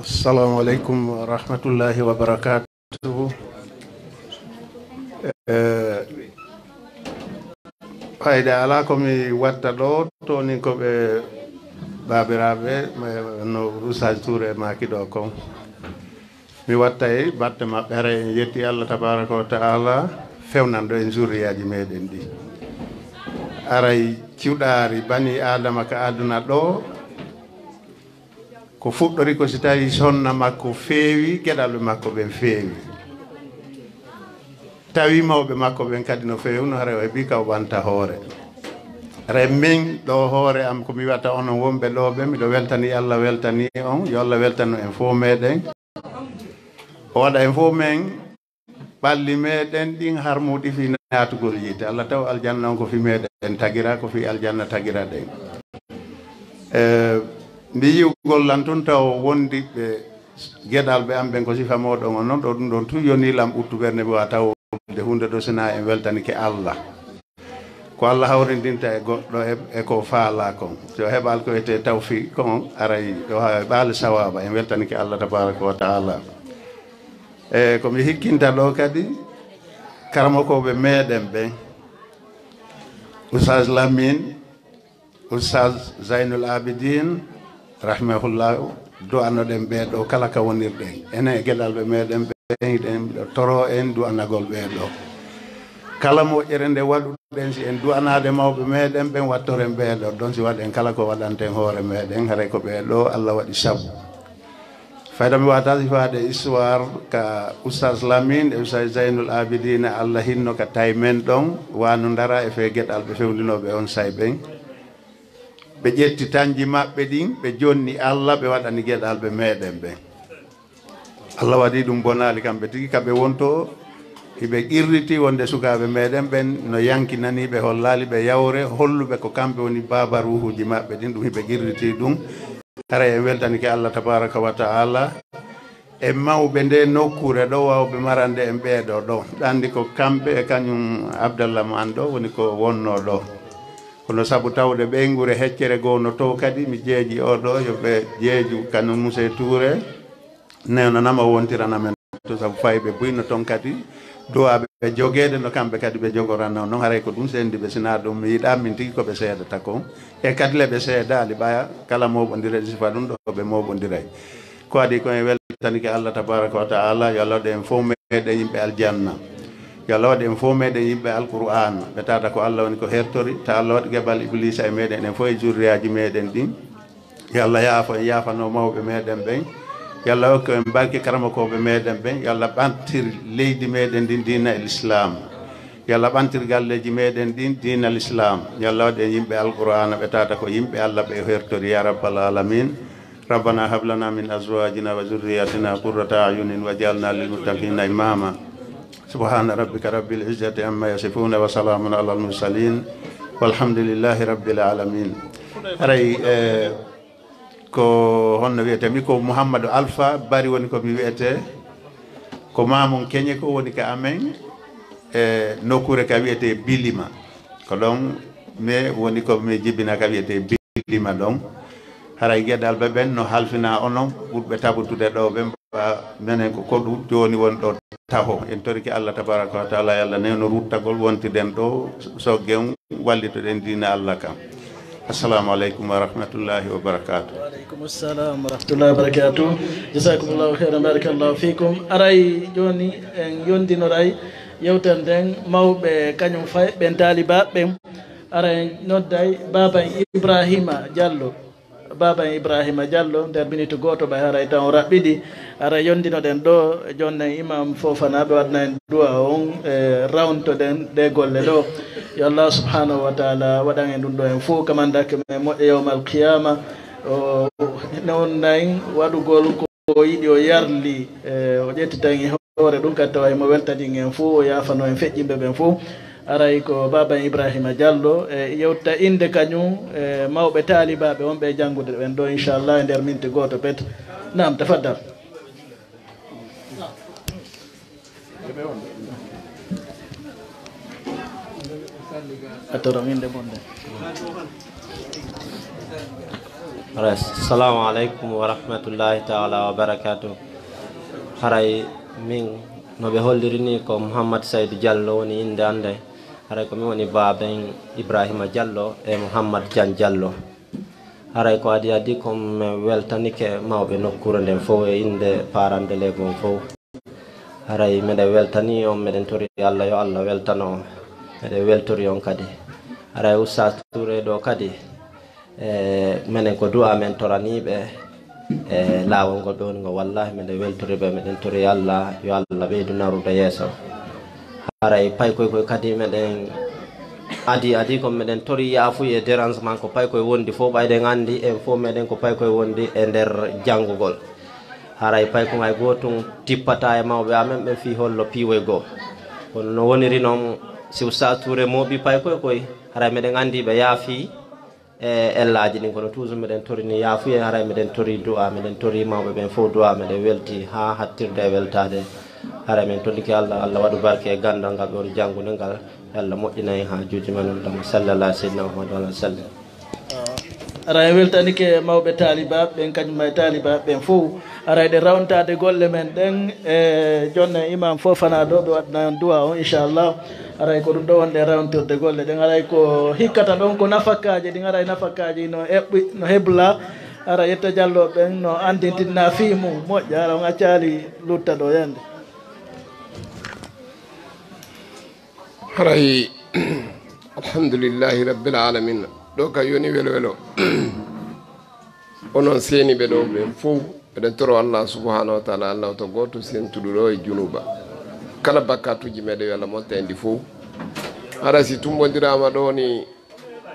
Assalamu aleykum wa rahmatullahi wa barakatuhu. Fayde ala komi watta ɗo toni koɓe babiraɓe no Oustaz Touré maki ɗo kon mi watta e batte maɓɓe hara en yetti Allah tabaraka wa ta'ala fewnanɗo en zurriyaji meɗen ɗi aray ciwɗari bani adama ka aduna ɗo ko fuɗɗori ko si tawi sonna makko feewi geɗalɓe makko ɓen feewi tawi mawɓe makko ɓen kadi no fewno hara o bi ka o ɓanta hoore re min ɗo hoore am komi wiyata onon wonɓe ɗo ɓe miɗo weltani Allah weltani on yo Allah weltano en fof meɗen o waɗa en fof men ɓalli meɗen ɗin harmuɗi fi natugol yite Allah taw aljanna on ko fi meɗen tagira ko fi aljanna tagira ɗen mbi yiwgol lan tun taw wondi ɓe geɗal ɓe am ɓen ko sifa moɗon on noon ɗo ɗum ɗon tun yonilam ɓuttu ɓernde ɓe wa taw de hunde ɗo sina en weltanike Allah ko Allah hawrindinta e goɗɗo e ko faala kon so heɓal ko wiyete tawfi kon aray ɗo ha ɓaali sawaba en weltanike Allah tabaraka wa taala e komi hikkinta ɗo kadi karmakoɓe meɗen ɓen Oustaz Lamine Oustaz Zainul Abidin rahimahullahu du'anoɗen ɓeeɗo kala ka wonirɗen enen e geɗal ɓe meɗen ɓen iɗen toro en du'anagol ɓeeɗo kala moƴƴere nde waɗuɗen si en du'anade mawɓe meɗen ɓen wattoren ɓeeɗo ɗon si waɗen kala ko waɗanten hoore meɗen haray ko ɓeeɗo Allah waɗi sabu fayda mi wata sifade histoire ka Oustaz Lamine e Oustaz Zainul Abidin Allah hinno ka tay men ɗon wano dara e fe geɗal ɓe fewndinoɓe on say ɓen ɓe ƴetti tanji maɓɓe ɗin ɓe jonni Allah ɓe waɗani geɗal ɓe meɗen ɓen Allah waɗi ɗum bonali kamɓe tigi kamɓe wonto hiɓe qirriti wonde sukaɓe meɗen ɓen no yankinaniɓe hollali ɓe yawre holluɓe ko kamɓe woni baba ruhuji maɓɓe ɗin ɗum hiɓe qirriti ɗum hara en weltanike Allah tabaraka wa taala e mawɓe nde nokkure ɗo wawɓe marande en ɓeeɗo ɗo ɗandi ko kamɓe e kañum Abdallah man ɗo woni ko wonno ɗo kono sabu tawde ɓeygure heccere gowno to kadi mi jeeji oɗo yoɓe jeeju kañum Moussé Touré nenanama wontirana men to sabu fayɓe buyno toon kadi duwaɓe ɓe joguede no kamɓe kadi ɓe jogorano noon haray ko ɗum sendi ɓe sina ɗum mi yiɗa min tigui koɓe seedata kon e kadi le ɓe seedali ɓaya kala moɓodire sifa ɗum ɗo ɓe moɓodiray ko adi koye weltanike Allah tabaraka wa taala yo Allah waɗe en fof meɗen yimɓe aljanna yo Allah waɗe en fof meɗen yimɓe alqur'an ɓe tata ko Allah woni ko hertori ta Allah waɗi geɓal iblisa e meɗen en fof e jurriyaji meɗen ɗin yo Allah yaafo en yaafano mawɓe meɗen ɓen yo Allah hokku en barke karamakoɓe meɗen ɓen yo Allah ɓantir leydi meɗen ɗin dina l'islam yo Allah ɓantir galleji meɗen ɗin dina l'islam yo Allah waɗe en yimɓe alqur'ana ɓe tata ko yimɓe Allah ɓe hertori ya rabbal alamin ربنا هب لنا من أزواجنا وذرياتنا قرة أعين واجعلنا للمتقين إماما سبحان ربك رب العزة عما يصفون وسلام على المرسلين والحمد لله رب العالمين أري ko honno wiyete mi ko Mouhamadou Alpha bari woni ko mi wiyete ko mamum keñe ko woni ka amen e nokkure ka wiyete Bilima ko ɗon me woni ko mi jibina ka wiyete Bilima ɗon haray gueɗal ɓe ɓen no halfina onon ɓurɓe tabutude ɗo ɓe mba menen ko koɗu joni woni ɗo taho en toriki Allah tabaraka wa taala Allah neno ruttagol wontiden ɗo soggen wallitoɗen dina Allah kam assalamu aleykum wa rahmatullahi wa barakatuh. Wa aleykum assalam wa rahmatullahi wa barakatuh. Jazakumullahu khairan, barakallahu fikum. Aray joni en yondinoray yewtan den mawɓe kañum fay ɓen taliba ɓen aray nodday baba Ibrahima Diallo baba Ibrahima Diallo nder minute goto ɓay haray tan o raɓɓiɗi ara yondinoɗen ɗo jonne imam Fofana ɓe waɗna en duwa on e rawntoɗen ɗe golle ɗo yo Allah subhanahu wa taala waɗan en ɗum ɗo en fof kamandake me moƴƴe yawmal qiyama o non nayi waɗugol ko yiɗi o yarli o ƴettitan e hoore ɗum kadi tawa mo weltaɗin en fof o yafano en feƴƴimɓe ɓen fof aray ko baba Ibrahima Diallo e yewta inde kañum e mawɓe talibaɓe wonɓe janngude ɓen ɗo inchallah e nder minti goto pet nam tafaddal atoro inde bonde assalamu aleykum wa rahmatullahi taala wa barakatuh haray min no ɓe hollirini ko Mouhammad Saydou Diallo woni inde ande haray ko min woni baben Ibrahima Diallo e Mouhammad Dian Diallo haray ko adi adi komi weltanike mawɓe nokkure nden fof e inde parande legon fof haray meɗen weltani on meɗen tori Allah yo Allah weltano on meɗen weltori on kadi haray Oustaz Touré ɗo kadi menen ko du'a men toraniɓe e laawol ngol ɓe woni ngo wallahi meɗen weltoriɓe meɗen tori Allah yo Allah ɓeydu narude yeeso haray pay koy koy kadi meɗen adi ko meɗen tori yaafuy e dérangement ko pay koye wondi fof ɓayɗen andi en fof meɗen ko pay koye wondi e nder janngugol haray pay ko ngay gotum tippata e mawɓe amen ɓe fi hollo piiwoy goo kono no woniri noon si Oustaz Touré moɓi pay koy haray meɗen andi ɓe yaafi e ellaji ɗin kono toujours meɗen torini yaafuye haray meɗen tori du'a meɗen tori mawɓe ɓen fof du'a meɗen welti ha hattirde e weltade haray men tolniki Allah waɗu barke e gandal ngal ɓe janggude ngal Allah moƴƴinayi ha juuji men ɗum sallallah seydina Muhammad wa sallam ara e weltanike mawɓe talibaɓe ɓen kañum e talibaɓe ɓen fof ara ɗe rawntade golle men ɗen e jonne imam Fofana ɗo ɓe waɗna duwa o inchallah aray ko ɗum ɗo wonde rawntirde golle ɗen aray ko hikkata ɗon ko nafakkaji ɗin aray nafakkaji no hebla ara yetta diallo ɓen no andintinna fi mum moƴƴa ara on accali lutta ɗo yande haray alhamdulillahi rabbil alamin ɗo ka yoni welo welo onon seeni ɓe ɗo ɓen fof eɗen toro Allah subhanahu wa taala Allah to goto sentuɗo ɗo e junuba kala bakkatuji meɗen yo Allah motta endi fof hara si tumbodirama ɗo ni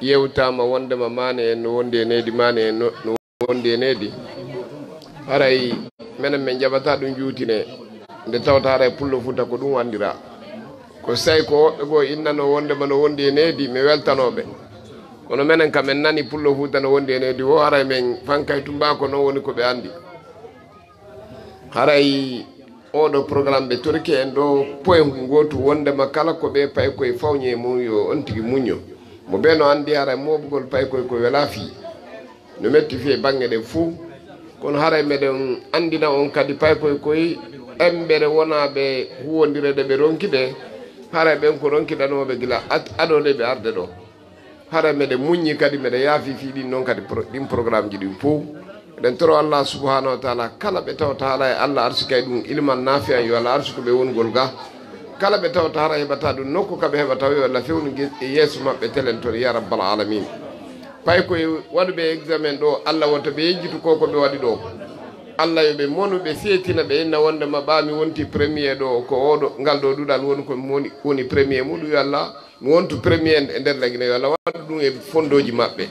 yewtama wondema mane en no wondi e nedi mane en no wondi e nedi haray minen min jaɓata ɗum juutine nde tawta haray pullo futa ko ɗum wandira ko say ko woɓɓe goo innano wondema no wondi e nedi mi weltanoɓe kono minen kam en nani pullo futa no wondi e nedi wo haray min fankay tumbako noon woni koɓe andi haray oɗo programme ɓe torki en ɗo point gotu wondema kala ko ɓe pay koye fawñe mum yo on tigui muño mo ɓe no andi haray moɓugol pay koye ko wela fi no metti fi e banggue ɗe fou kono haray meɗen andina on kadi pay koye embere wonaɓe huwodirede ɓe ronkide haray ɓen ko ronkiɗanoɓe gila aɗone ɓe arde ɗo haray meɗen muññi kadi meɗen yaafi fi ɗin noon kadi ɗin programme ji ɗin fou eɗen toro Allah subhanahu wa taala kala ɓe tawta haala e Allah arsikay ɗum ilman nafian yo Allah arsuko ɓe wongol ga kala ɓe tawta hara heɓata ɗum nokku kaɓe heɓata yo Allah fewnu yeeso maɓɓe telen toon ya rabbal alamin pay koye waɗuɓe examen ɗo Allah wonta ɓe yejjitu ko ɓe waɗi ɗo Allah yoɓe monu ɓe seetina ɓe inna wondema ɓami wonti premier ɗo ko oɗo ngal ɗo ɗuɗal woni ko woni premier muɗum yo Allah mi wontu premier e nder lagine yo Allah waɗa ɗum e fondoji maɓɓe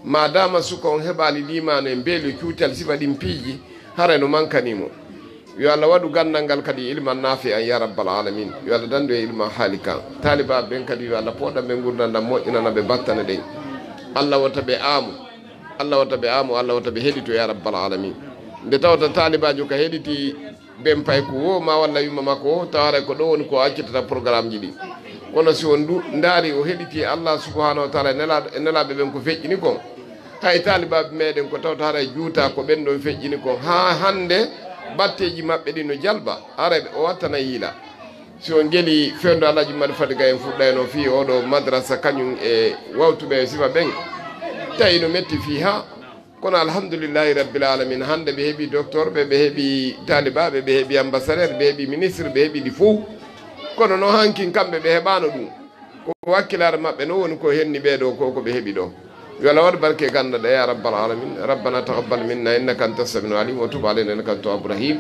madama suka on heɓali limano e mbeeli cuutal sifa ɗin piiji haray no mankanimo yo Allah waɗu gandal ngal kadi ilman nafi an ya rabbal alamin yo Allah dandu e ilma haali kan talibaɓe ɓen kadi yo Allah poɗɗa ɓe gurdandam moƴƴinana ɓe battana ɗen Allah watta ɓe aamu Allah watta ɓe aamu Allah watta ɓe heɗito ya rabbal alamin nde tawta talibajo ka heɗiti ɓen pay ko wo ma walla yumma makko o tawaray ko ɗo woni ko accitata programme ji ɗi kono si on ndaari o heɗiti Allah subhanahu wa taala e nelaɓe ɓen ko feƴƴini kon hay talibaɓe meɗen ko tawta haray juuta ko ɓen ɗon feƴƴini kon ha hande batteji maɓɓe ɗi no jalba araɓe o wattana yiila si on gueeli fewndo alaji maɗa fadiga en fuɗɗayno fi oɗo madrasa kañum e wawtuɓe sifa ɓen tawi no metti fi ha kono alhamdoulillahi rabbil alamin hande ɓe heeɓi docteur ɓe heeɓi talibaɓe ɓe heeɓi ambassadeur ɓe heeɓi ministre ɓe heeɓi ɗi fof kono no hankin kamɓe ɓe heɓano ɗum ko wakkilare maɓɓe no woni ko henni ɓeɗo ko ɓe heeɓi ɗo yo Allah waɗ barke gandaɗa ya rabbal alamin rabbana taqabbal minna innaka anta samiul alim wa tub alayna innaka anta tawwabur rahim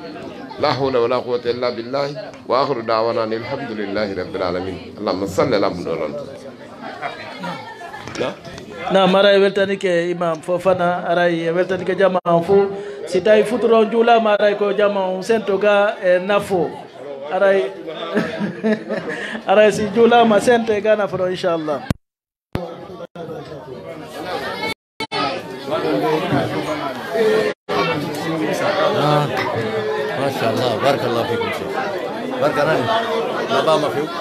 la hawla wala quwwata illa billahi wa akhiru da'wana alhamdulillahi rabbil alamin allahumma salli ala muhammad na mara e weltanike imam Fofana aray e weltanike jama on fo si tawi futuro juulama aray ko jama on sento ga e nafo aray aray si juulama sento e ga nafo ɗo inchallah ما شاء الله بارك الله فيكم شيخ بارك الله ما فيكم